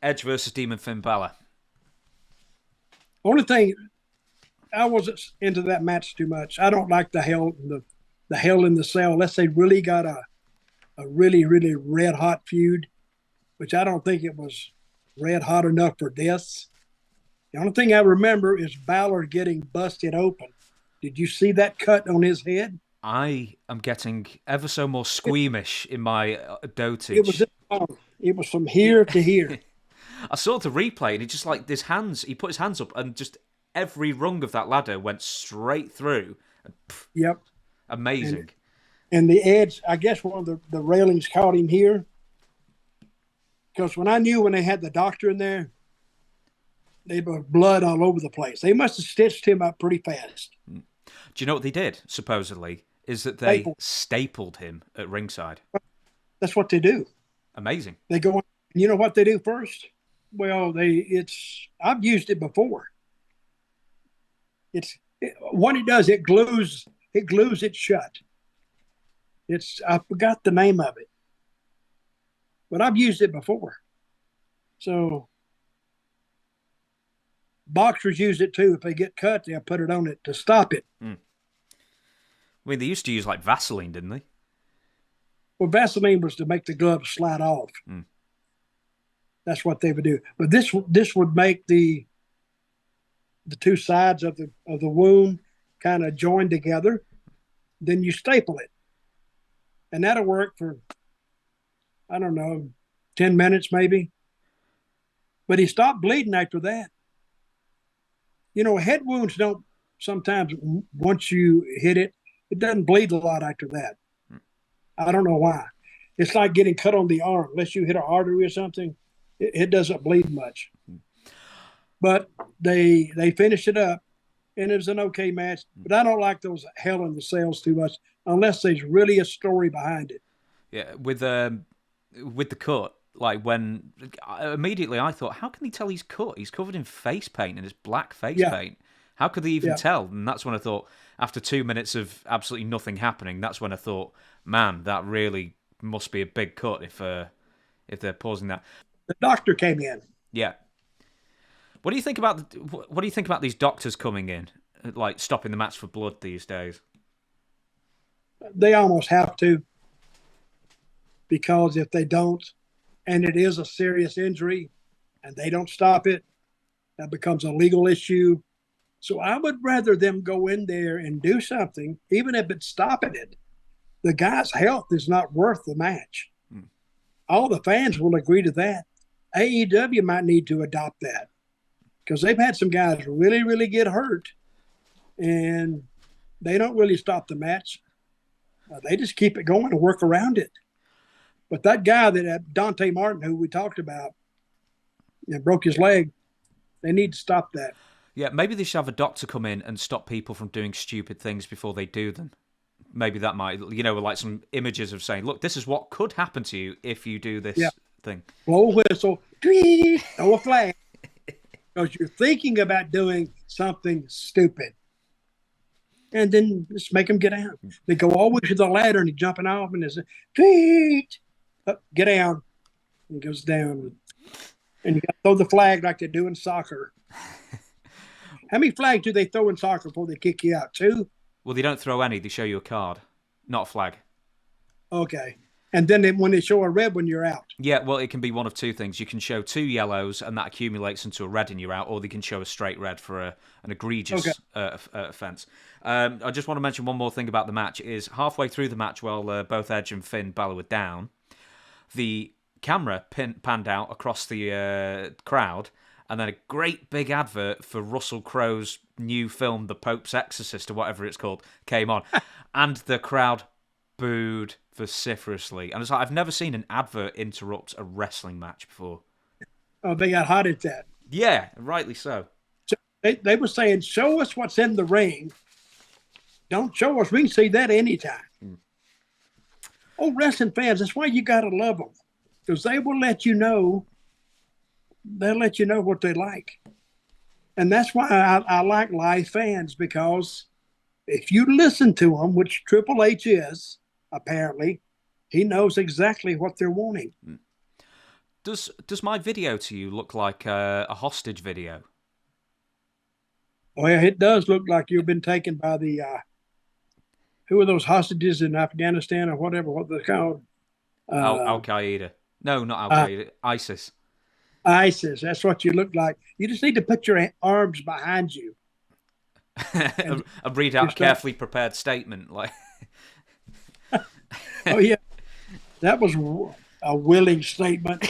Edge versus Demon Finn Balor. Only thing, I wasn't into that match too much. I don't like the hell in the cell unless they really got a really red hot feud, which I don't think it was red hot enough for this. The only thing I remember is Balor getting busted open. Did you see that cut on his head? I am getting ever so more squeamish in my It was dotage. this long. It was from here to here. I saw the replay and he just like his hands, he put his hands up and just every rung of that ladder went straight through. Yep. Amazing. And the edge, I guess one of the railings caught him here. Because when they had the doctor in there, they were blood all over the place. They must have stitched him up pretty fast. Do you know what they did, supposedly? Is that they stapled him at ringside. That's what they do. Amazing. They go, you know what they do first? Well, I've used it before. What it does, it glues it shut. I forgot the name of it, but I've used it before. So boxers use it too. If they get cut, they'll put it on it to stop it. I mean, they used to use like Vaseline, didn't they? Well, Vaseline was to make the gloves slide off. That's what they would do. But this would make the two sides of the wound kind of join together. Then you staple it, and that'll work for, I don't know, 10 minutes maybe. But he stopped bleeding after that. You know, head wounds don't sometimes, once you hit it, it doesn't bleed a lot after that. I don't know why. It's like getting cut on the arm. Unless you hit an artery or something, it doesn't bleed much. But they finished it up, and it was an okay match. But I don't like those hell in the cells too much unless there's really a story behind it. Yeah, with the cut, like when immediately I thought, how can he tell he's cut? He's covered in face paint and it's black face paint. How could they even tell? And that's when I thought, after 2 minutes of absolutely nothing happening, that's when I thought, man, that really must be a big cut if they're pausing that. The doctor came in. Yeah. What do you think about these doctors coming in, like stopping the match for blood these days? They almost have to, because if they don't, and it is a serious injury, and they don't stop it, that becomes a legal issue. So I would rather them go in there and do something, even if it's stopping it. The guy's health is not worth the match. All the fans will agree to that. AEW might need to adopt that, because they've had some guys really get hurt, and they don't really stop the match. They just keep it going and work around it. But that guy Dante Martin, who we talked about, broke his leg, they need to stop that. Yeah, maybe they should have a doctor come in and stop people from doing stupid things before they do them. Maybe that might, like some images of saying, look, this is what could happen to you if you do this thing. Blow a whistle, throw a flag, because you're thinking about doing something stupid. And then just make them get out. They go all the way to the ladder and he's jumping off and there's tweet, get down. And he goes down. And you got to throw the flag like they do in soccer. How many flags do they throw in soccer before they kick you out? 2? Well, they don't throw any. They show you a card, not a flag. Okay. And then when they show a red one, you're out. Yeah, well, it can be one of two things. You can show 2 yellows, and that accumulates into a red, and you're out, or they can show a straight red for an egregious offence. I just want to mention one more thing about the match. Is halfway through the match, while both Edge and Finn Balor were down, the camera panned out across the crowd, and then a great big advert for Russell Crowe's new film, The Pope's Exorcist, or whatever it's called, came on. And the crowd booed vociferously. And it's like, I've never seen an advert interrupt a wrestling match before. Oh, they got hot at that. Yeah, rightly so. So they were saying, show us what's in the ring. Don't show us. We can see that anytime. Oh, wrestling fans, that's why you got to love them. Because they will let you know. They'll let you know what they like. And that's why I like live fans, because if you listen to them, which Triple H is, apparently, he knows exactly what they're wanting. Does my video to you look like a hostage video? Oh yeah, it does look like you've been taken by the who are those hostages in Afghanistan or whatever? What they're called? Al Qaeda. No, not Al Qaeda. ISIS. ISIS. That's what you look like. You just need to put your arms behind you. And read out a carefully prepared statement. Like, oh yeah, that was a willing statement.